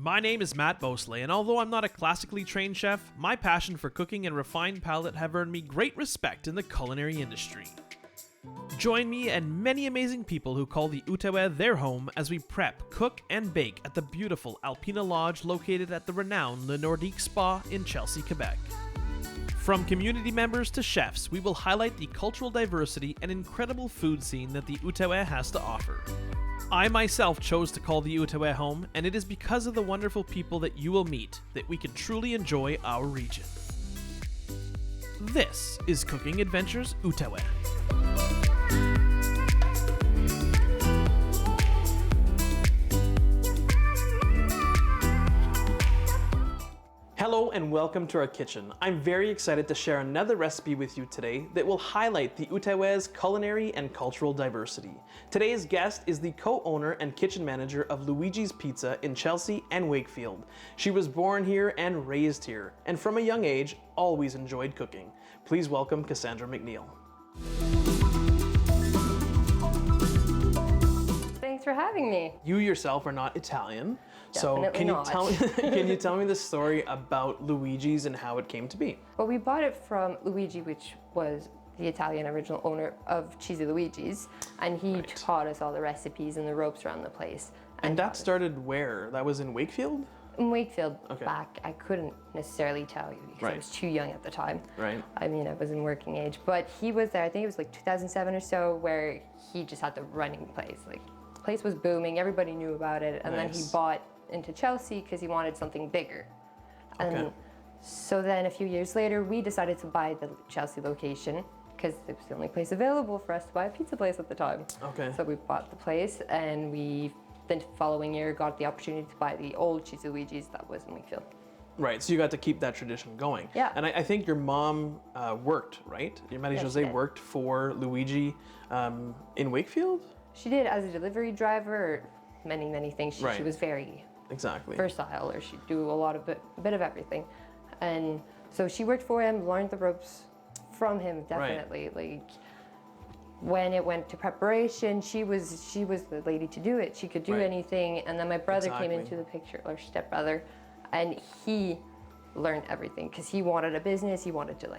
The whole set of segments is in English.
My name is Matt Beausoleil, and although I'm not a classically trained chef, my passion for cooking and refined palate have earned me great respect in the culinary industry. Join me and many amazing people who call the Outaouais their home as we prep, cook, and bake at the beautiful Alpina Lodge located at the renowned Le Nordique Spa in Chelsea, Quebec. From community members to chefs, we will highlight the cultural diversity and incredible food scene that the Outaouais has to offer. I myself chose to call the Outaouais home, and it is because of the wonderful people that you will meet that we can truly enjoy our region. This is Cooking Adventures Outaouais. Hello and welcome to our kitchen. I'm very excited to share another recipe with you today that will highlight the Outaouais' culinary and cultural diversity. Today's guest is the co-owner and kitchen manager of Luigi's Pizza in Chelsea and Wakefield. She was born here and raised here, and from a young age, always enjoyed cooking. Please welcome Kassandra McNeill. Thanks for having me. You yourself are not Italian, so Definitely can you tell me the story about Luigi's and how it came to be? Well, we bought it from Luigi, which was the Italian original owner of Cheesy Luigi's, and he taught us all the recipes and the ropes around the place. And that started where? That was in Wakefield? In Wakefield, back, I couldn't necessarily tell you because I was too young at the time. Right. I mean, I was in working age, but he was there, I think it was like 2007 or so, where he just had the running place. Like, the place was booming, everybody knew about it, and then he bought into Chelsea because he wanted something bigger. And so then a few years later, we decided to buy the Chelsea location because it was the only place available for us to buy a pizza place at the time. So we bought the place, and we the following year got the opportunity to buy the old Cheesy Luigi's that was in Wakefield. Right, so you got to keep that tradition going. Yeah. And I think your mom worked, right? Your Marie Jose worked for Luigi in Wakefield? She did as a delivery driver, many, many things. She was very versatile, or she'd do a bit of everything. And so she worked for him, learned the ropes from him, definitely. Like, when it went to preparation, she was the lady to do it. She could do anything. And then my brother came into the picture, or stepbrother, and he learned everything because he wanted a business. He wanted to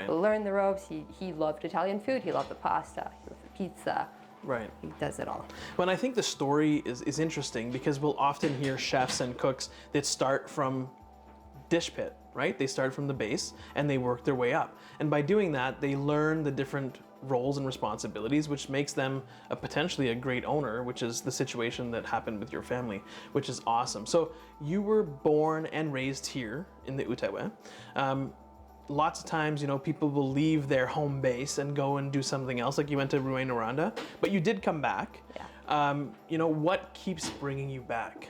learn the ropes. He loved Italian food. He loved the pasta. He loved the pizza. Right. He does it all. Well, and I think the story is interesting because we'll often hear chefs and cooks that start from dish pit, right? They start from the base and they work their way up. And by doing that, they learn the different roles and responsibilities, which makes them potentially a great owner, which is the situation that happened with your family, which is awesome. So you were born and raised here in the Outaouais. Lots of times, people will leave their home base and go and do something else, like you went to Rouyn-Noranda, but you did come back. Yeah. What keeps bringing you back?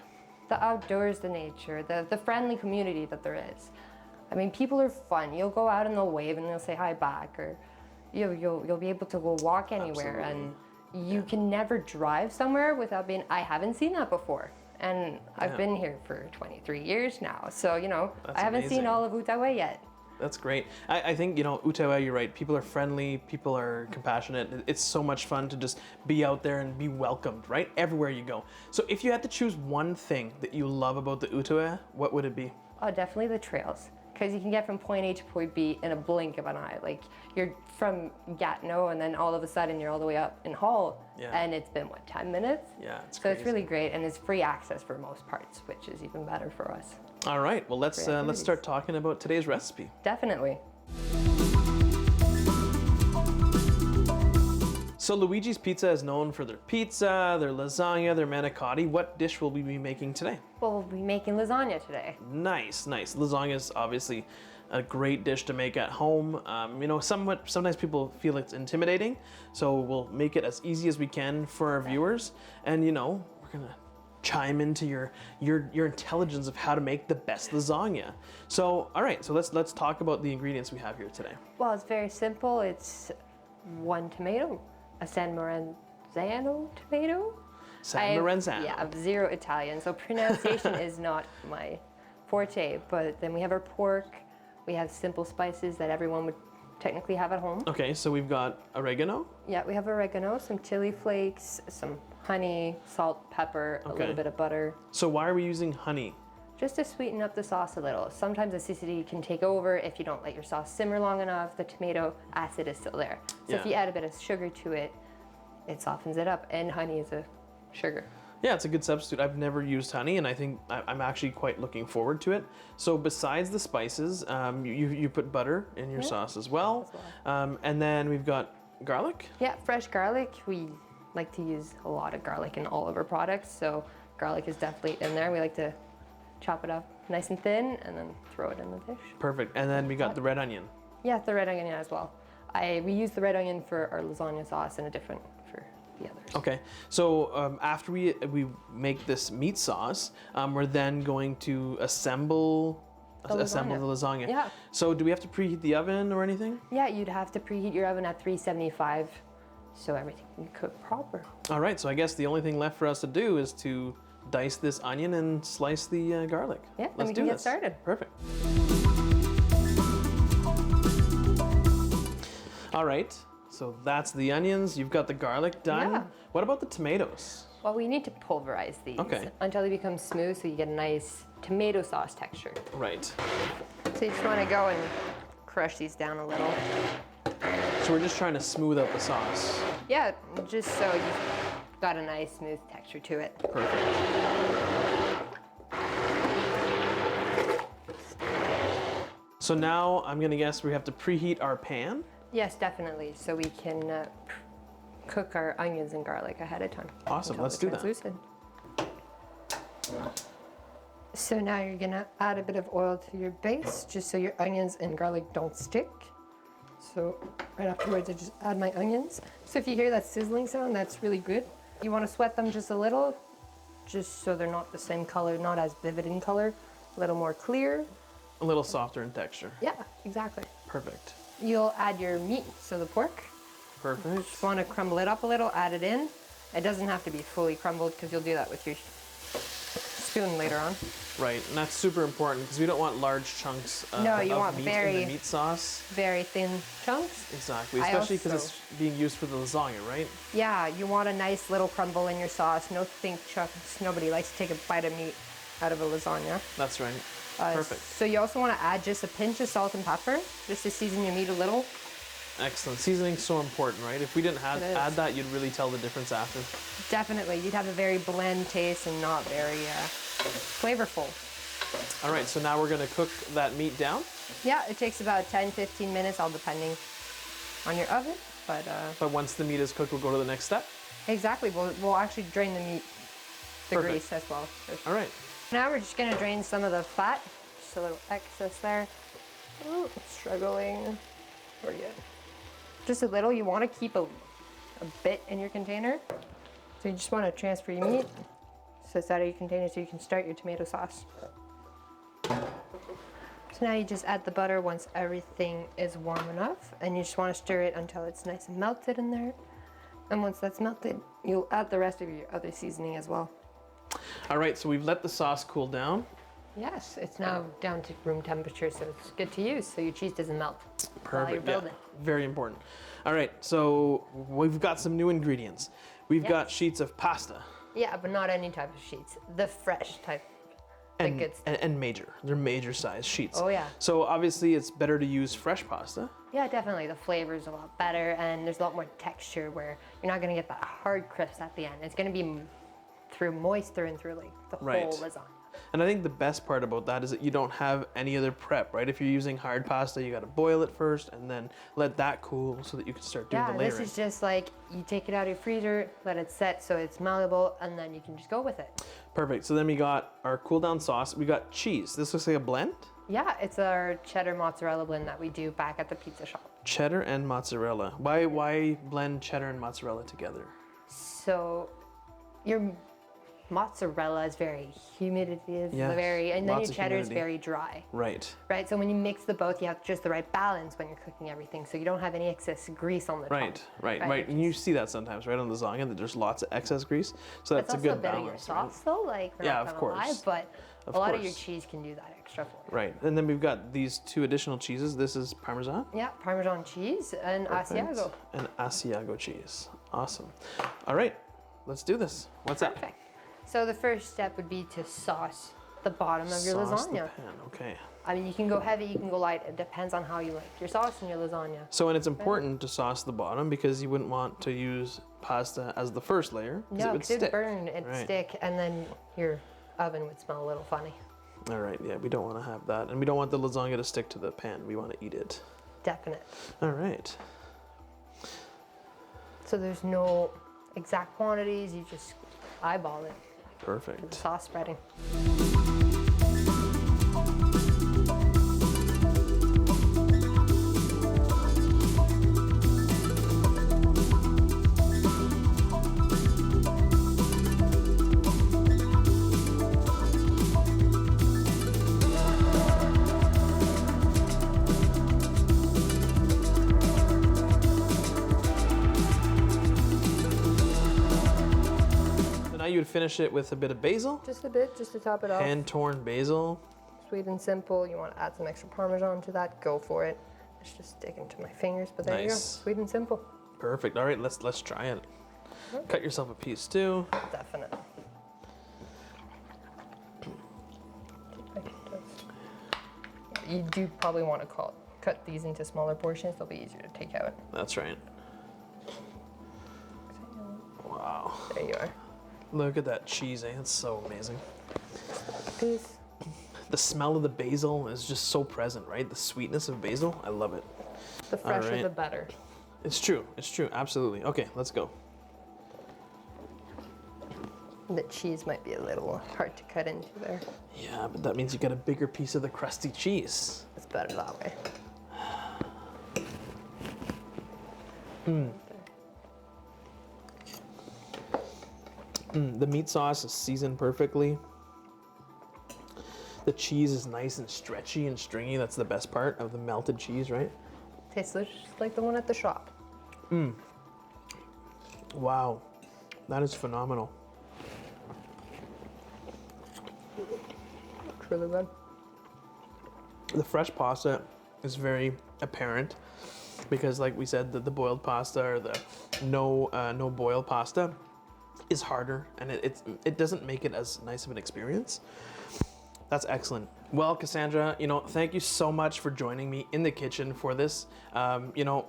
The outdoors, the nature, the friendly community that there is. I mean, people are fun. You'll go out and they'll wave and they'll say hi back, or you'll be able to go walk anywhere. And you can never drive somewhere without being, I haven't seen that before. And I've been here for 23 years now, so I haven't seen all of Outaouais yet. That's great. I think, Outaouais, you're right. People are friendly. People are compassionate. It's so much fun to just be out there and be welcomed, right? Everywhere you go. So if you had to choose one thing that you love about the Outaouais, what would it be? Oh, definitely the trails. Because you can get from point A to point B in a blink of an eye. Like, you're from Gatineau and then all of a sudden you're all the way up in Hull. And it's been, 10 minutes? Yeah, it's so crazy. It's really great, and it's free access for most parts, which is even better for us. All right, well, let's start talking about today's recipe. Definitely. So Luigi's Pizza is known for their pizza, their lasagna, their manicotti. What dish will we be making today? Well, we'll be making lasagna today. Nice. Lasagna is obviously a great dish to make at home. Sometimes people feel it's intimidating, so we'll make it as easy as we can for our viewers. And we're gonna chime into your intelligence of how to make the best lasagna. So, all right, so let's talk about the ingredients we have here today. Well, it's very simple. It's 1 tomato, a San Marzano tomato. San Marzano. Yeah, I'm zero Italian, so pronunciation is not my forte. But then we have our pork. We have simple spices that everyone would technically have at home. Okay, so we've got oregano. Yeah, we have oregano, some chili flakes, some honey, salt, pepper, a little bit of butter. So why are we using honey? Just to sweeten up the sauce a little. Sometimes acidity can take over if you don't let your sauce simmer long enough. The tomato acid is still there. So if you add a bit of sugar to it, it softens it up. And honey is a sugar. Yeah, it's a good substitute. I've never used honey, and I think I'm actually quite looking forward to it. So besides the spices, you put butter in your sauce as well. And then we've got garlic? Yeah, fresh garlic. We like to use a lot of garlic in all of our products, so garlic is definitely in there. We like to chop it up nice and thin and then throw it in the dish. Perfect. And then we got the red onion. Yeah, the red onion as well. We use the red onion for our lasagna sauce and a different for the others. Okay, so after we make this meat sauce, we're then going to assemble the lasagna. Yeah. So do we have to preheat the oven or anything? Yeah, you'd have to preheat your oven at 375 so everything can cook proper. All right, so I guess the only thing left for us to do is to dice this onion and slice the garlic. Yeah, then we can get started. Perfect. All right, so that's the onions. You've got the garlic done. Yeah. What about the tomatoes? Well, we need to pulverize these until they become smooth so you get a nice tomato sauce texture. Right. So you just want to go and crush these down a little. So we're just trying to smooth out the sauce. Yeah, just so you've got a nice smooth texture to it. Perfect. So now I'm gonna guess we have to preheat our pan? Yes, definitely, so we can cook our onions and garlic ahead of time. Awesome, let's do that. So now you're gonna add a bit of oil to your base, just so your onions and garlic don't stick. So right afterwards, I just add my onions. So if you hear that sizzling sound, that's really good. You wanna sweat them just a little, just so they're not the same color, not as vivid in color, a little more clear. A little softer in texture. Yeah, exactly. Perfect. You'll add your meat, so the pork. Perfect. Just want to crumble it up a little, add it in. It doesn't have to be fully crumbled because you'll do that with your spoon later on. Right, and that's super important because we don't want large chunks of meat in the meat sauce. Very thin chunks. Exactly, especially because it's being used for the lasagna, right? Yeah, you want a nice little crumble in your sauce. No thin chunks. Nobody likes to take a bite of meat out of a lasagna. That's right. Perfect. So you also want to add just a pinch of salt and pepper, just to season your meat a little. Excellent. Seasoning's so important, right? If we didn't add that, you'd really tell the difference after. Definitely. You'd have a very bland taste and not very flavorful. All right, so now we're going to cook that meat down? Yeah, it takes about 10-15 minutes, all depending on your oven. But once the meat is cooked, we'll go to the next step? Exactly. We'll actually drain the meat, the grease as well. All right. Now we're just going to drain some of the fat. Just a little excess there. Ooh, struggling. We're good. Just a little. You want to keep a bit in your container. So you just want to transfer your meat. So it's out of your container so you can start your tomato sauce. So now you just add the butter once everything is warm enough. And you just want to stir it until it's nice and melted in there. And once that's melted, you'll add the rest of your other seasoning as well. All right, so we've let the sauce cool down. Yes, it's now down to room temperature, so it's good to use, so your cheese doesn't melt. Perfect. While you're building. Yeah, very important. All right, so we've got some new ingredients. We've got sheets of pasta. Yeah, but not any type of sheets. The fresh type. And major. They're major size sheets. Oh yeah. So obviously it's better to use fresh pasta. Yeah, definitely. The flavor's a lot better, and there's a lot more texture where you're not gonna get that hard crisp at the end. It's gonna be moist through and through, like the whole lasagna. And I think the best part about that is that you don't have any other prep, right? If you're using hard pasta, you got to boil it first and then let that cool so that you can start doing the layering. Yeah, this is just like you take it out of your freezer, let it set so it's malleable, and then you can just go with it. Perfect. So then we got our cool down sauce. We got cheese. This looks like a blend? Yeah, it's our cheddar mozzarella blend that we do back at the pizza shop. Cheddar and mozzarella. Why blend cheddar and mozzarella together? So your mozzarella is very humidity and then your cheddar is very dry. Right. Right. So when you mix the both, you have just the right balance when you're cooking everything, so you don't have any excess grease on the top. Right. And you see that sometimes, right, on lasagna, that there's lots of excess grease. So that's a good balance. It's also a bit of your sauce, though. Like, we're not gonna lie, but a lot of your cheese can do that extra flavor. Right. And then we've got these two additional cheeses. This is Parmesan. Yeah, Parmesan cheese and Asiago. And Asiago cheese. Awesome. All right. let's do this. What's that? Perfect. So the first step would be to sauce the bottom of your Sauce the lasagna. pan, okay. I mean, you can go heavy, you can go light. It depends on how you like your sauce and your lasagna. So, and it's important to sauce the bottom because you wouldn't want to use pasta as the first layer. No, because it'd burn, it'd stick, and then your oven would smell a little funny. All right, yeah, we don't want to have that. And we don't want the lasagna to stick to the pan. We want to eat it. Definite. All right. So there's no exact quantities, you just eyeball it. Perfect. For the sauce spreading. You would finish it with a bit of basil. Just a bit, just to top it off. Hand-torn basil. Sweet and simple. You want to add some extra Parmesan to that, go for it. It's just sticking to my fingers, but there you go. Sweet and simple. Perfect. All right, let's try it. Cut yourself a piece too. Definitely. You do probably want to cut these into smaller portions. They'll be easier to take out. That's right. Wow. There you are. Look at that cheese, eh? It's so amazing. Peace. The smell of the basil is just so present, right? The sweetness of basil, I love it. The fresher the better. It's true, absolutely. Okay, let's go. The cheese might be a little hard to cut into there. Yeah, but that means you get a bigger piece of the crusty cheese. It's better that way. The meat sauce is seasoned perfectly. The cheese is nice and stretchy and stringy. That's the best part of the melted cheese, right? Tastes just like the one at the shop. Wow, that is phenomenal. Looks really good. The fresh pasta is very apparent because, like we said, the boiled pasta or the no boil pasta is harder, and it doesn't make it as nice of an experience. That's excellent. Well, Kassandra, thank you so much for joining me in the kitchen for this.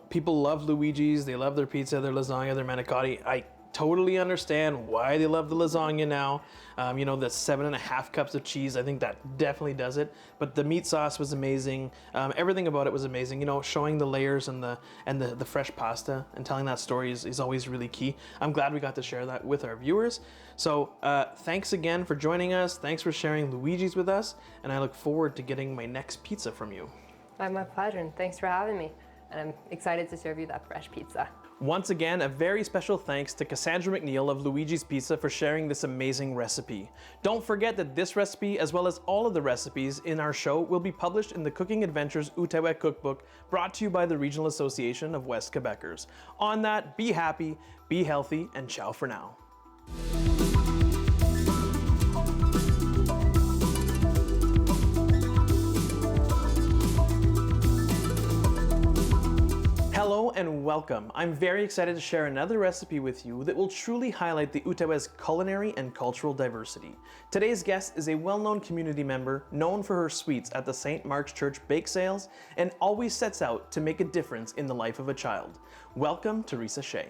People love Luigi's, they love their pizza, their lasagna, their manicotti. I totally understand why they love the lasagna now. The 7.5 cups of cheese, I think that definitely does it. But the meat sauce was amazing. Everything about it was amazing. Showing the layers and the fresh pasta and telling that story is always really key. I'm glad we got to share that with our viewers. So thanks again for joining us. Thanks for sharing Luigi's with us. And I look forward to getting my next pizza from you. My pleasure, and thanks for having me. And I'm excited to serve you that fresh pizza. Once again, a very special thanks to Kassandra McNeill of Luigi's Pizza for sharing this amazing recipe. Don't forget that this recipe, as well as all of the recipes in our show, will be published in the Cooking Adventures Outaouais Cookbook, brought to you by the Regional Association of West Quebecers. On that, be happy, be healthy, and ciao for now. Hello and welcome. I'm very excited to share another recipe with you that will truly highlight the Outaouais' culinary and cultural diversity. Today's guest is a well-known community member known for her sweets at the St. Mark's Church bake sales and always sets out to make a difference in the life of a child. Welcome, Theresa Shea.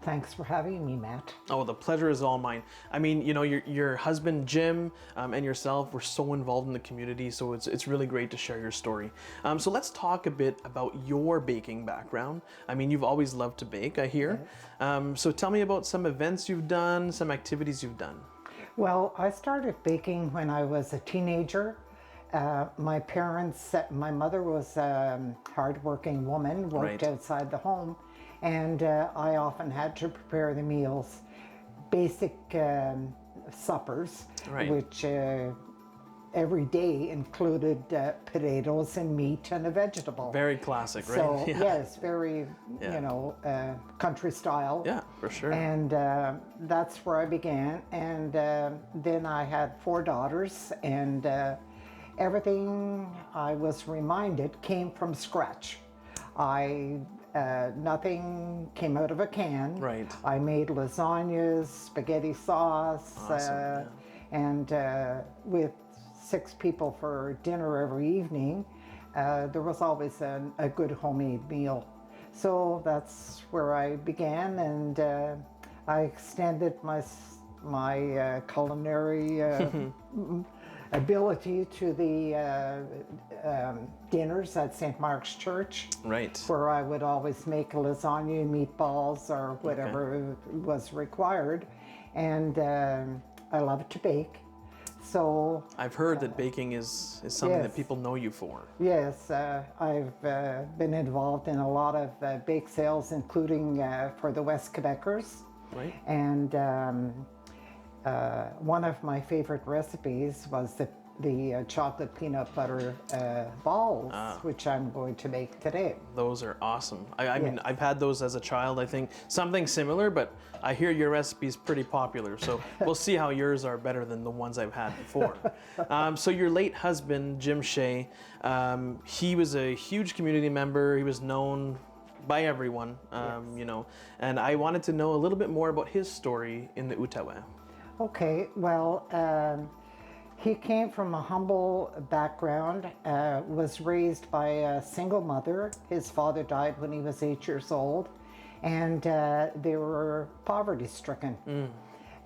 Thanks for having me, Matt. Oh, the pleasure is all mine. I mean, your husband Jim and yourself were so involved in the community, so it's really great to share your story. So let's talk a bit about your baking background. I mean, you've always loved to bake, I hear. Yes. So tell me about some events you've done, some activities you've done. Well, I started baking when I was a teenager. My mother was a hardworking woman, worked outside the home. And I often had to prepare the meals, basic suppers, which every day included potatoes and meat and a vegetable. Very classic, right? So, yes, very, country style. Yeah, for sure. And that's where I began. And then I had 4 daughters, and everything I was reminded came from scratch. I nothing came out of a can. Right. I made lasagnas, spaghetti sauce, Awesome, and with 6 people for dinner every evening, there was always a good homemade meal. So that's where I began, and I extended my culinary ability to the dinners at St. Mark's Church. Right. Where I would always make a lasagna, meatballs, or whatever was required. And I love to bake. So I've heard that baking is something that people know you for. Yes, I've been involved in a lot of bake sales, including for the West Quebecers. Right. And one of my favorite recipes was the chocolate peanut butter balls, which I'm going to make today. Those are awesome. I mean, I've had those as a child, I think. Something similar, but I hear your recipe is pretty popular, so we'll see how yours are better than the ones I've had before. So your late husband, Jim Shea, he was a huge community member. He was known by everyone, you know, and I wanted to know a little bit more about his story in the Outaouais. Okay, well, he came from a humble background, was raised by a single mother. His father died when he was 8 years old, and they were poverty-stricken.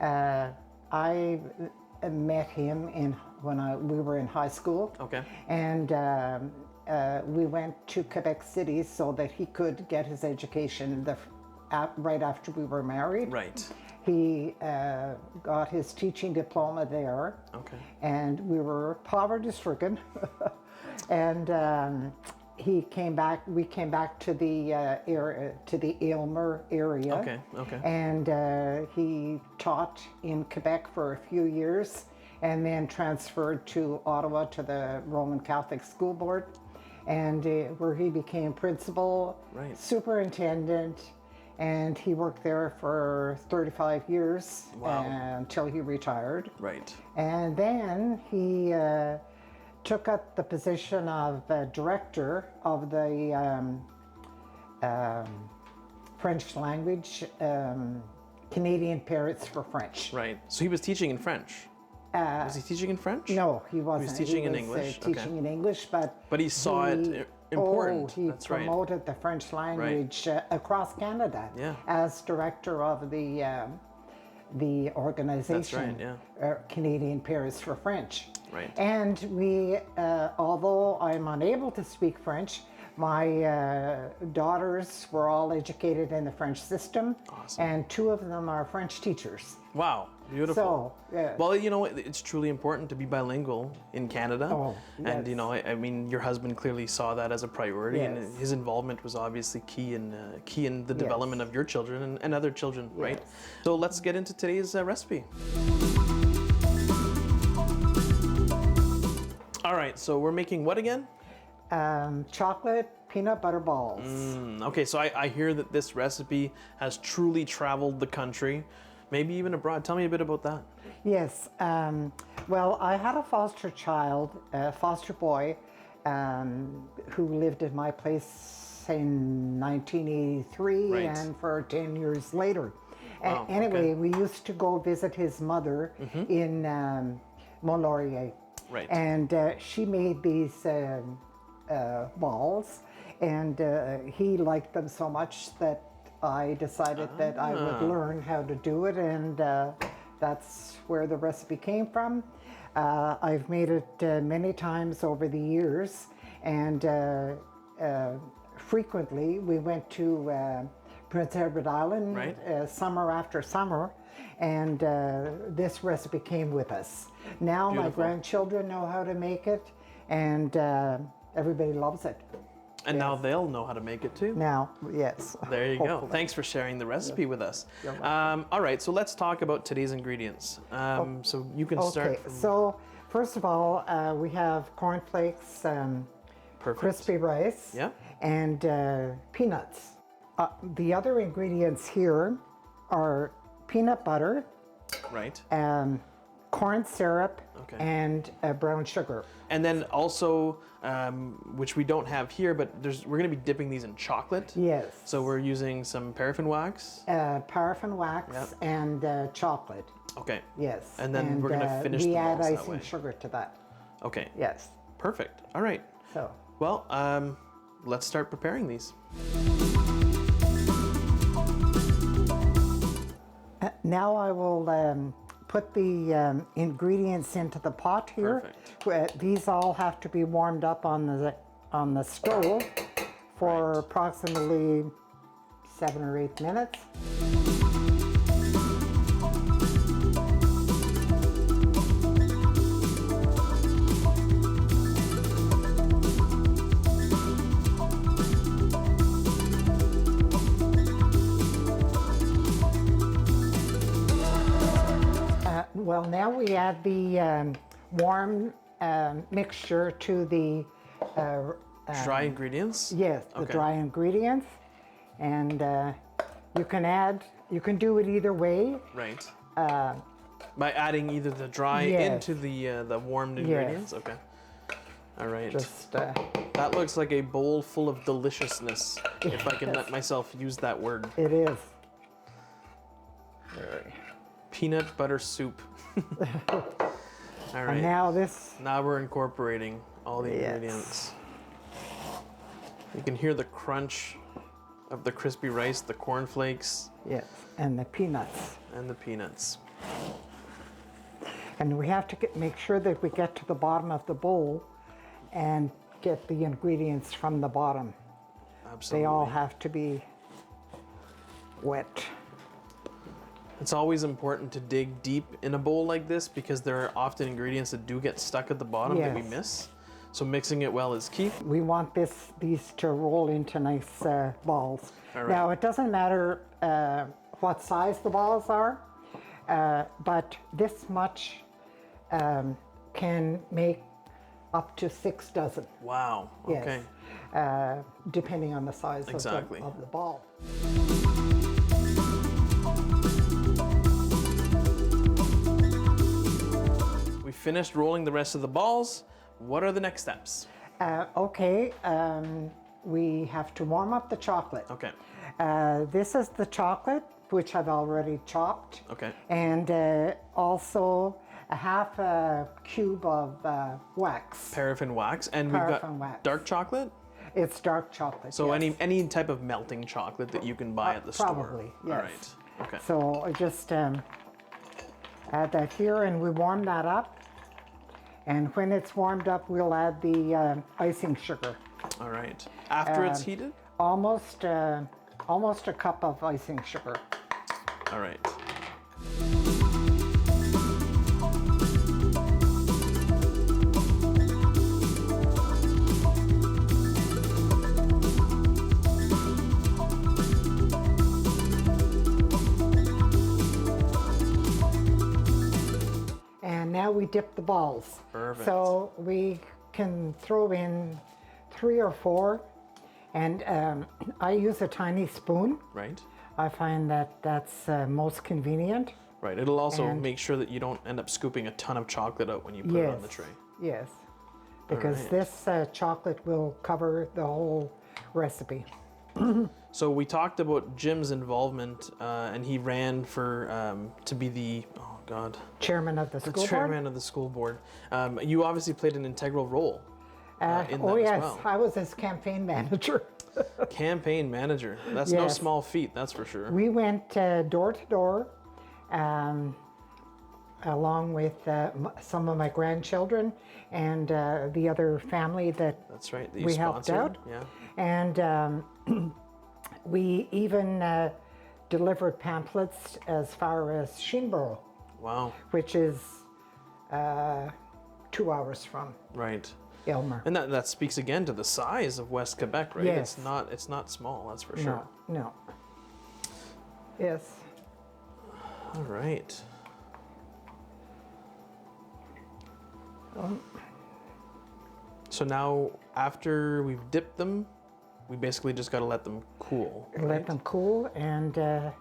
I met him when we were in high school. Okay. And we went to Quebec City so that he could get his education right after we were married. Right. He got his teaching diploma there. Okay. And we were poverty-stricken. And we came back to the Aylmer area. Okay, okay. And he taught in Quebec for a few years, and then transferred to Ottawa to the Roman Catholic School Board, and where he became principal, superintendent, and he worked there for 35 years until he retired. Right. And then he took up the position of director of the French language, Canadian Parents for French. Right. So he was teaching in French. Was he teaching in French? No, he wasn't. He was teaching in English. Teaching in English, but he saw it important. He promoted the French language across Canada as director of the organization, Canadian Parents for French. Right. And we, although I'm unable to speak French, my daughters were all educated in the French system, and 2 of them are French teachers. Wow, beautiful. So, well, you know, it's truly important to be bilingual in Canada. Oh, yes. And, you know, I mean, your husband clearly saw that as a priority, and his involvement was obviously key in the development of your children and other children, right? So let's get into today's recipe. All right, so we're making what again? Chocolate peanut butter balls. Okay, so I hear that this recipe has truly traveled the country, maybe even abroad. Tell me a bit about that. Yes. Well, I had a foster boy, who lived in my place in 1983 and for 10 years later. Wow, anyway, we used to go visit his mother in Mont-Laurier. Right. And she made these balls, and he liked them so much that I decided that I would learn how to do it, and that's where the recipe came from. I've made it many times over the years, and frequently we went to Prince Edward Island summer after summer, and this recipe came with us. Now my grandchildren know how to make it, and everybody loves it. And now they'll know how to make it too. Now, yes. There you go. Thanks for sharing the recipe with us. All right, so let's talk about today's ingredients. So you can start. So first of all, we have cornflakes, crispy rice, and peanuts. The other ingredients here are peanut butter, corn syrup, and brown sugar. And then also, which we don't have here, but we're going to be dipping these in chocolate. Yes. So we're using some paraffin wax. Paraffin wax and chocolate. Okay. Yes. And then we're going to finish the balls that way. We add icing sugar to that. Okay. Yes. Perfect. All right. So. Well, let's start preparing these. Now I will put the ingredients into the pot here. Perfect. These all have to be warmed up on the stove for approximately 7 or 8 minutes. Well, now we add the warm mixture to the dry ingredients? Yes, the dry ingredients. And you can do it either way. Right. By adding either the dry into the warmed ingredients? Yes. Okay. All right. Just, that looks like a bowl full of deliciousness, if I can let myself use that word. It is. Peanut butter soup. All right. And now we're incorporating all the ingredients. You can hear the crunch of the crispy rice, the cornflakes. Yes, and the peanuts. And the peanuts. And we have to make sure that we get to the bottom of the bowl and get the ingredients from the bottom. Absolutely. They all have to be wet. It's always important to dig deep in a bowl like this because there are often ingredients that do get stuck at the bottom that we miss. So mixing it well is key. We want these to roll into nice balls. Right. Now it doesn't matter what size the balls are, but this much can make up to 6 dozen. Wow. Okay. Yes. Depending on the size of the ball. We finished rolling the rest of the balls. What are the next steps? We have to warm up the chocolate. Okay. This is the chocolate, which I've already chopped. Okay. And also a half a cube of wax. Paraffin wax. And we've got dark chocolate? It's dark chocolate. So any type of melting chocolate that you can buy at the store? Probably, yes. All right. Okay. So I just add that here and we warm that up. And when it's warmed up, we'll add the icing sugar. All right. After it's heated? Almost a cup of icing sugar. All right. Now we dip the balls. Perfect. So we can throw in 3 or 4, and I use a tiny spoon. Right. I find that that's most convenient. Right. It'll also make sure that you don't end up scooping a ton of chocolate out when you put it on the tray. Yes. Because this chocolate will cover the whole recipe. So we talked about Jim's involvement, and he ran for to be the chairman of the school board. Chairman of the school board. You obviously played an integral role in that as well. I was his campaign manager. Campaign manager. That's no small feat, that's for sure. We went door to door, along with some of my grandchildren and the other family that we helped out. Yeah. And we even delivered pamphlets as far as Sheenborough. Wow. Which is 2 hours from Aylmer. And that speaks again to the size of West Quebec, right? Yes. It's not small, that's for sure. No. Yes. All right. So now, after we've dipped them, we basically just got to let them cool. Let them cool, and they're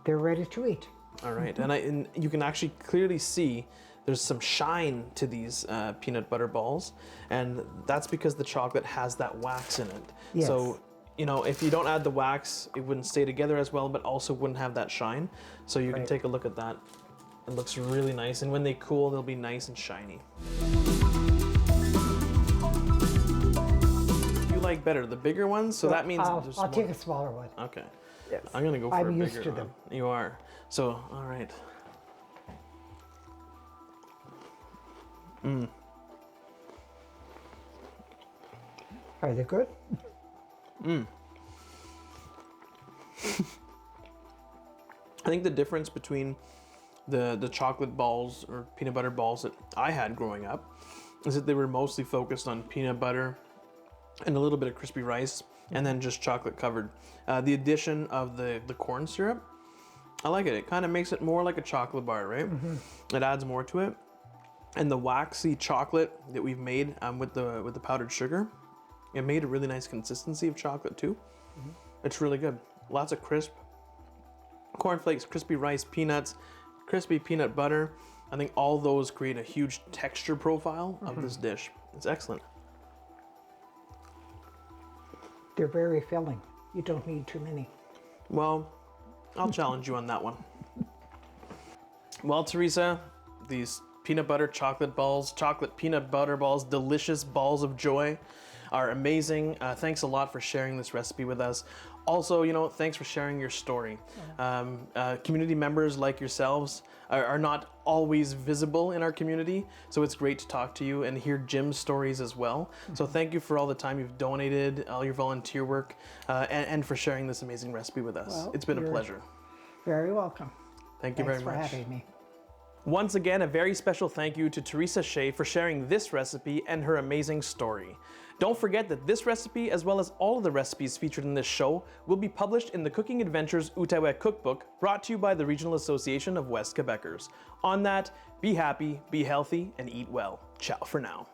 ready to eat. All right, and you can actually clearly see there's some shine to these peanut butter balls, and that's because the chocolate has that wax in it. Yes. So, you know, if you don't add the wax, it wouldn't stay together as well, but also wouldn't have that shine. So you can take a look at that. It looks really nice, and when they cool, they'll be nice and shiny. You like better the bigger ones, so that means I'll take a smaller one. Okay. Yes. I'm gonna go for a bigger one. I'm used to them. You are. So, all right. Are they good? I think the difference between the chocolate balls or peanut butter balls that I had growing up is that they were mostly focused on peanut butter and a little bit of crispy rice and then just chocolate covered. The addition of the corn syrup, I like it. It kind of makes it more like a chocolate bar, right? It adds more to it. And the waxy chocolate that we've made with the powdered sugar, it made a really nice consistency of chocolate too. It's really good. Lots of crisp. Cornflakes, crispy rice, peanuts, crispy peanut butter. I think all those create a huge texture profile of this dish. It's excellent. They're very filling. You don't need too many. Well, I'll challenge you on that one. Well, Theresa, these peanut butter chocolate balls, chocolate peanut butter balls, delicious balls of joy are amazing. Thanks a lot for sharing this recipe with us. Also, you know, thanks for sharing your story. Community members like yourselves are not always visible in our community, so it's great to talk to you and hear Jim's stories as well. So thank you for all the time you've donated, all your volunteer work, and for sharing this amazing recipe with us. Well, it's been a pleasure. Very welcome. Thank you very much. Thanks for having me. Once again, a very special thank you to Theresa Shea for sharing this recipe and her amazing story. Don't forget that this recipe, as well as all of the recipes featured in this show, will be published in the Cooking Adventures Outaouais Cookbook, brought to you by the Regional Association of West Quebecers. On that, be happy, be healthy, and eat well. Ciao for now.